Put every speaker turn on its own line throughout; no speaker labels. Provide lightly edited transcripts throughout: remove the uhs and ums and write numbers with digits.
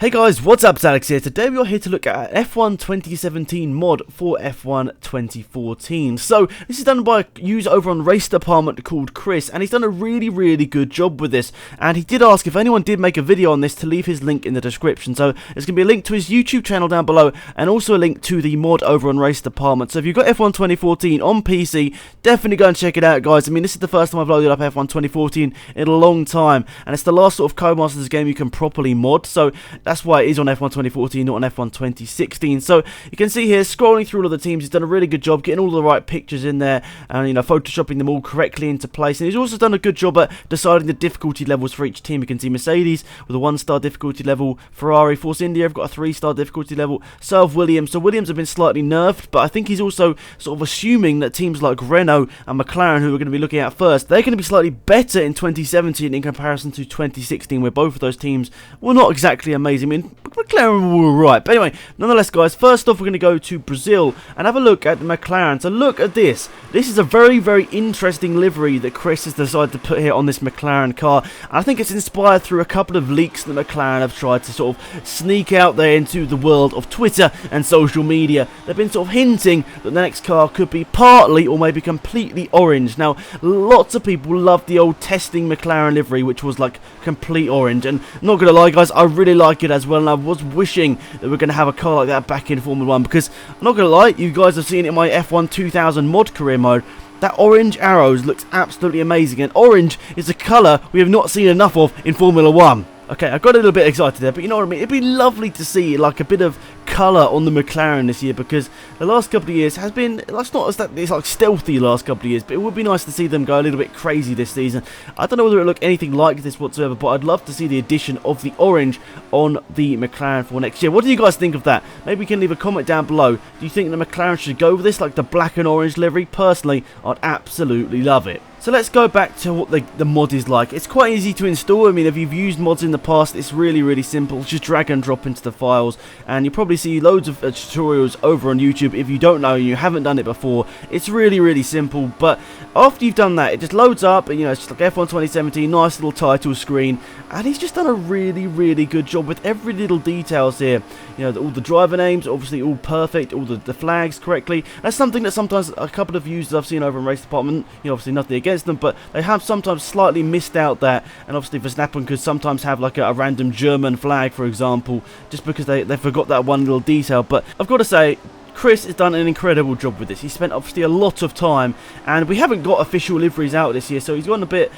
Hey guys, what's up? It's Alex here. Today we are here to look at F1 2017 mod for F1 2014. So, this is done by a user over on Race Department called Chris, and he's done a really good job with this. And he did ask if anyone did make a video on this to leave his link in the description. So, there's going to be a link to his YouTube channel down below, and also a link to the mod over on Race Department. So, if you've got F1 2014 on PC, definitely go and check it out, guys. I mean, this is the first time I've loaded up F1 2014 in a long time, and it's the last sort of Codemasters game you can properly mod. So, that's why it is on F1 2014, not on F1 2016. So you can see here, scrolling through all of the teams, he's done a really good job getting all the right pictures in there and, you know, photoshopping them all correctly into place. And he's also done a good job at deciding the difficulty levels for each team. You can see Mercedes with a 1-star difficulty level, Ferrari, Force India have got a 3-star difficulty level, so have Williams. So Williams have been slightly nerfed, but I think he's also sort of assuming that teams like Renault and McLaren, who we're going to be looking at first, they're going to be slightly better in 2017 in comparison to 2016, where both of those teams were not exactly amazing. I mean, McLaren were right. But anyway, nonetheless, guys, first off, we're going to go to Brazil and have a look at the McLaren. So look at this. This is a very interesting livery that Chris has decided to put here on this McLaren car. And I think it's inspired through a couple of leaks that McLaren have tried to sort of sneak out there into the world of Twitter and social media. They've been sort of hinting that the next car could be partly or maybe completely orange. Now, lots of people love the old testing McLaren livery, which was like complete orange. And I'm not going to lie, guys, I really like it as well. And I was wishing that we're going to have a car like that back in Formula 1, because I'm not going to lie, you guys have seen it in my F1 2000 mod career mode. That orange arrows looks absolutely amazing, and orange is a colour we have not seen enough of in Formula 1. Okay, I got a little bit excited there, but you know what I mean? It'd be lovely to see like a bit of colour on the McLaren this year, because the last couple of years has been, it's not as that it's like stealthy last couple of years, but it would be nice to see them go a little bit crazy this season. I don't know whether it'll look anything like this whatsoever, but I'd love to see the addition of the orange on the McLaren for next year. What do you guys think of that? Maybe you can leave a comment down below. Do you think the McLaren should go with this, like the black and orange livery? Personally, I'd absolutely love it. So let's go back to what the mod is like. It's quite easy to install. I mean, if you've used mods in the past, it's really simple. Just drag and drop into the files, and you'll probably see loads of tutorials over on YouTube. If you don't know, you haven't done it before, it's really simple. But after you've done that, it just loads up, and you know, it's just like F1 2017, nice little title screen, and he's just done a really good job with every little details here. You know, all the driver names, obviously all perfect, all the flags correctly. That's something that sometimes a couple of users I've seen over in Race Department, you know, obviously nothing against them, but they have sometimes slightly missed out that. And obviously Verstappen could sometimes have like a random German flag, for example, just because they forgot that one little detail. But I've got to say, Chris has done an incredible job with this. He spent obviously a lot of time, and we haven't got official liveries out this year, so he's gone a bit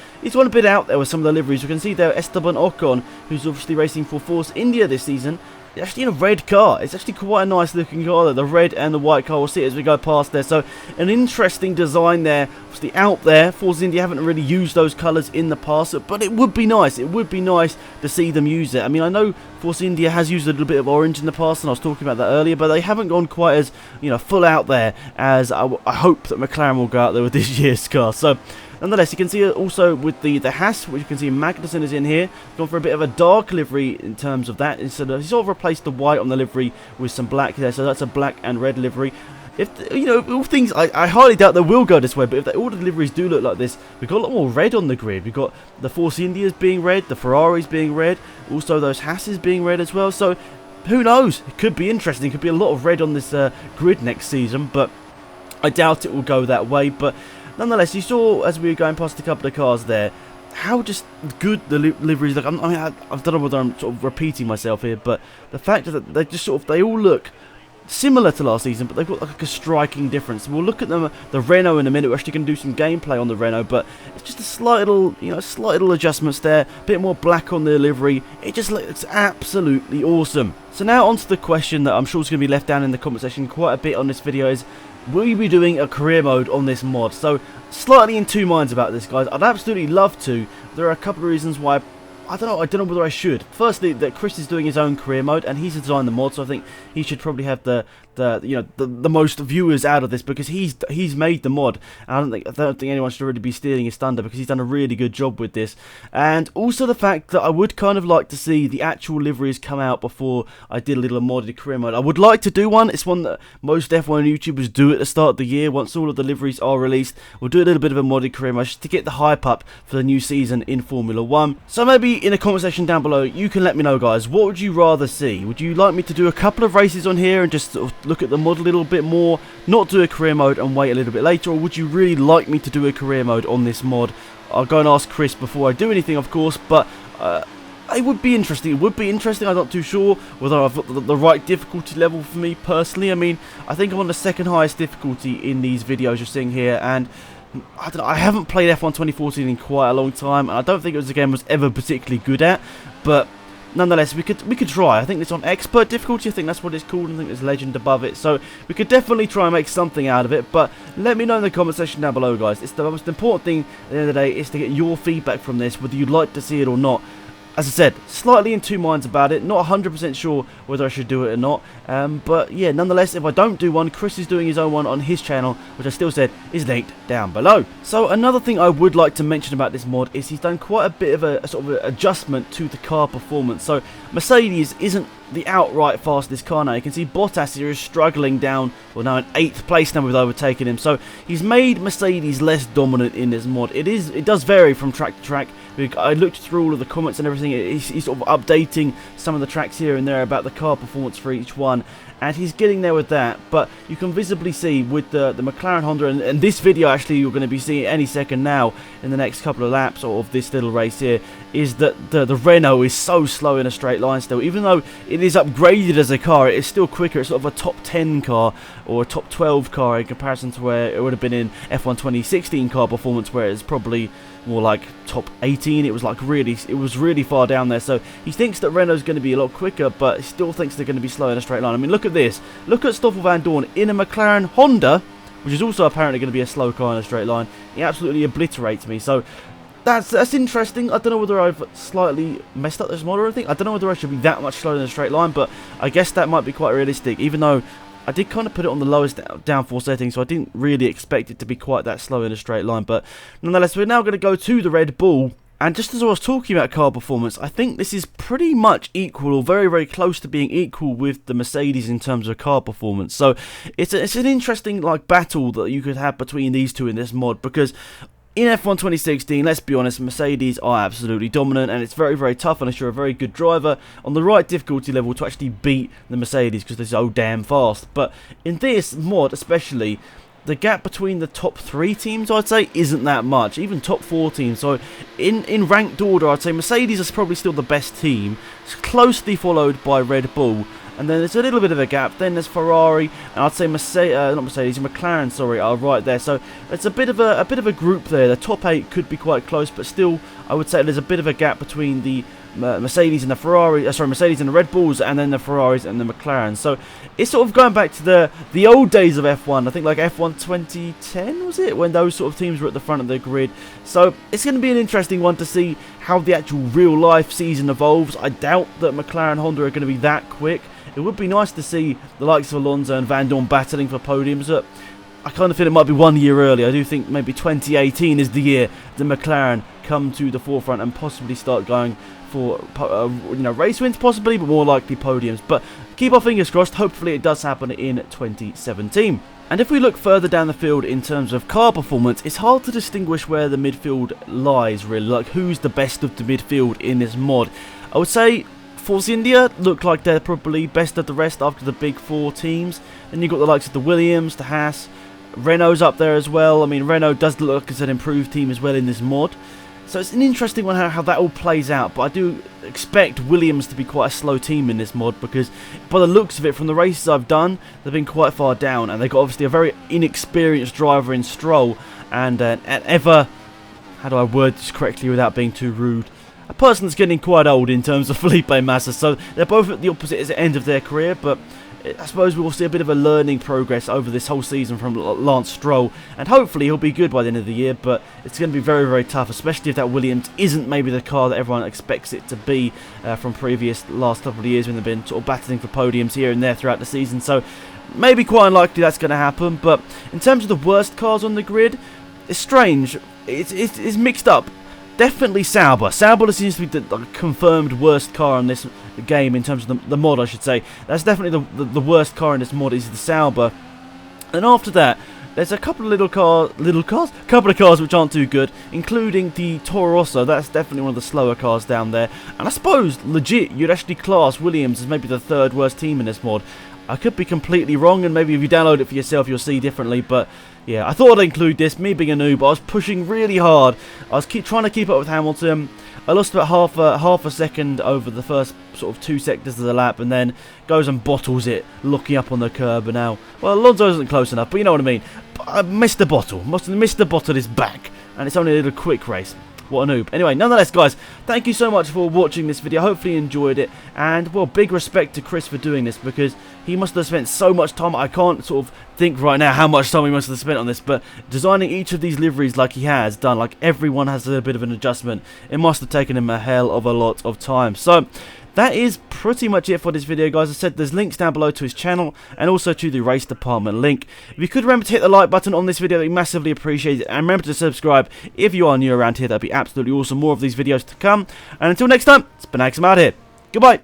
out there with some of the liveries. You can see there Esteban Ocon, who's obviously racing for Force India this season. It's actually in a red car. It's actually quite a nice looking car there. The red and the white car, we'll see it as we go past there. So an interesting design there. Obviously out there, Force India haven't really used those colours in the past, but it would be nice. It would be nice to see them use it. I mean, I know Force India has used a little bit of orange in the past, and I was talking about that earlier, but they haven't gone quite as, you know, full out there as I hope that McLaren will go out there with this year's car. So nonetheless, you can see also with the Haas, which you can see Magnussen is in here, gone for a bit of a dark livery in terms of that. Instead of, he sort of replaced the white on the livery with some black there, so that's a black and red livery. If you know, all things, I highly doubt they will go this way, but if all the liveries do look like this, we've got a lot more red on the grid. We've got the Force Indias being red, the Ferraris being red, also those Haases being red as well. So who knows? It could be interesting. It could be a lot of red on this grid next season, but I doubt it will go that way. But nonetheless, you saw as we were going past a couple of cars there how just good the liveries look. I mean, I don't know whether I'm sort of repeating myself here, but the fact that they just sort of, they all look similar to last season, but they've got like a striking difference. We'll look at them, the Renault, in a minute. We're actually going to do some gameplay on the Renault, but it's just a slight little, you know, slight little adjustments there. A bit more black on the livery. It just looks absolutely awesome. So now onto the question that I'm sure is going to be left down in the comment section quite a bit on this video is, will you be doing a career mode on this mod? So slightly in two minds about this, guys. I'd absolutely love to. There are a couple of reasons why I don't know whether I should. Firstly, that Chris is doing his own career mode, and he's designed the mod, so I think he should probably have the the most viewers out of this, because he's made the mod. And I don't think anyone should really be stealing his thunder, because he's done a really good job with this. And also the fact that I would kind of like to see the actual liveries come out before I did a little modded career mode. I would like to do one. It's one that most F1 YouTubers do at the start of the year. Once all of the liveries are released, we'll do a little bit of a modded career mode just to get the hype up for the new season in Formula 1. So maybe in the comment section down below, you can let me know, guys, what would you rather see? Would you like me to do a couple of races on here and just sort of look at the mod a little bit more, not do a career mode and wait a little bit later, or would you really like me to do a career mode on this mod? I'll go and ask Chris before I do anything, of course, but it would be interesting. It would be interesting. I'm not too sure whether I've got the right difficulty level for me personally. I mean, I think I'm on the second highest difficulty in these videos you're seeing here, and I don't know, I haven't played F1 2014 in quite a long time, and I don't think it was a game I was ever particularly good at, but nonetheless, we could try. I think it's on expert difficulty. I think that's what it's called. I think there's legend above it, so we could definitely try and make something out of it. But let me know in the comment section down below, guys. It's the most important thing at the end of the day is to get your feedback from this, whether you'd like to see it or not. As I said, slightly in two minds about it, not 100% sure whether I should do it or not, but yeah, nonetheless, if I don't do one, Chris is doing his own one on his channel, which I still said is linked down below. So another thing I would like to mention about this mod is he's done quite a bit of a sort of adjustment to the car performance. So Mercedes isn't the outright fastest car now. You can see Bottas here is struggling down, well, now in 8th place now, we've overtaken him. So he's made Mercedes less dominant in this mod. It does vary from track to track. I looked through all of the comments and everything. He's sort of updating some of the tracks here and there about the car performance for each one, and he's getting there with that. But you can visibly see with the McLaren Honda, and this video actually you're going to be seeing any second now in the next couple of laps of this little race here, is that the Renault is so slow in a straight line still. Even though it is upgraded as a car, it is still quicker. It's sort of a top 10 car or a top 12 car in comparison to where it would have been in F1 2016 car performance, where it's probably more like top 18. It was really far down there. So he thinks that Renault's going to be a lot quicker, but he still thinks they're going to be slow in a straight line. I mean, look at this. Look at Stoffel Van Dorn in a McLaren Honda, which is also apparently going to be a slow car in a straight line. He absolutely obliterates me. So that's interesting. I don't know whether I've slightly messed up this mod or anything. I don't know whether I should be that much slower in a straight line, but I guess that might be quite realistic, even though I did kind of put it on the lowest downforce setting, so I didn't really expect it to be quite that slow in a straight line. But nonetheless, we're now going to go to the Red Bull. And just as I was talking about car performance, I think this is pretty much equal, or very, very close to being equal with the Mercedes in terms of car performance. So it's an interesting battle that you could have between these two in this mod, because in F1 2016, let's be honest, Mercedes are absolutely dominant, and it's very, very tough unless you're a very good driver on the right difficulty level to actually beat the Mercedes, because they're so damn fast. But in this mod especially, the gap between the top 3 teams, I'd say, isn't that much. Even top 4 teams. So in ranked order, I'd say Mercedes is probably still the best team. It's closely followed by Red Bull. And then there's a little bit of a gap. Then there's Ferrari, and I'd say McLaren, sorry, are right there. So it's a bit of a group there. The top 8 could be quite close, but still, I would say there's a bit of a gap between the Mercedes and the Mercedes and the Red Bulls, and then the Ferraris and the McLaren. So it's sort of going back to the old days of F1. I think like F1 2010 was it, when those sort of teams were at the front of the grid. So it's going to be an interesting one to see how the actual real life season evolves. I doubt that McLaren Honda are going to be that quick. It would be nice to see the likes of Alonso and Van Dorn battling for podiums, but I kind of feel it might be 1 year early. I do think maybe 2018 is the year the McLaren come to the forefront and possibly start going for race wins possibly, but more likely podiums. But keep our fingers crossed. Hopefully it does happen in 2017. And if we look further down the field in terms of car performance, it's hard to distinguish where the midfield lies, really. Like, who's the best of the midfield in this mod? I would say Force India look like they're probably best of the rest after the big 4 teams. Then you've got the likes of the Williams, the Haas, Renault's up there as well. I mean, Renault does look like it's an improved team as well in this mod. So it's an interesting one how that all plays out, but I do expect Williams to be quite a slow team in this mod, because by the looks of it, from the races I've done, they've been quite far down, and they've got obviously a very inexperienced driver in Stroll, and how do I word this correctly without being too rude? A person that's getting quite old in terms of Felipe Massa. So they're both at the opposite end of their career, but I suppose we will see a bit of a learning progress over this whole season from Lance Stroll, and hopefully he'll be good by the end of the year, but it's going to be very, very tough, especially if that Williams isn't maybe the car that everyone expects it to be from previous last couple of years when they've been sort of battling for podiums here and there throughout the season. So maybe quite unlikely that's going to happen, but in terms of the worst cars on the grid, it's strange. It's mixed up. Definitely Sauber. Sauber seems to be the confirmed worst car in this game in terms of the mod, I should say. That's definitely the worst car in this mod is the Sauber. And after that, there's a couple of couple of cars which aren't too good, including the Toro Rosso. That's definitely one of the slower cars down there. And I suppose, legit, you'd actually class Williams as maybe the third worst team in this mod. I could be completely wrong, and maybe if you download it for yourself, you'll see differently, but yeah, I thought I'd include this. Me being a noob, I was pushing really hard. I was trying to keep up with Hamilton. I lost about half a second over the first sort of 2 sectors of the lap, and then goes and bottles it, looking up on the curb. And now, well, Alonso isn't close enough, but you know what I mean. I missed the bottle. Mr. Bottle is back, and it's only a little quick race. What a noob. Anyway, nonetheless, guys, thank you so much for watching this video. Hopefully you enjoyed it. And, well, big respect to Chris for doing this, because he must have spent so much time. I can't sort of think right now how much time he must have spent on this, but designing each of these liveries like he has done, like everyone has a bit of an adjustment, it must have taken him a hell of a lot of time. So that is pretty much it for this video, guys. As I said, there's links down below to his channel and also to the race department link. If you could remember to hit the like button on this video, that'd be massively appreciated. And remember to subscribe if you are new around here. That'd be absolutely awesome. More of these videos to come. And until next time, it's been Axum out here. Goodbye.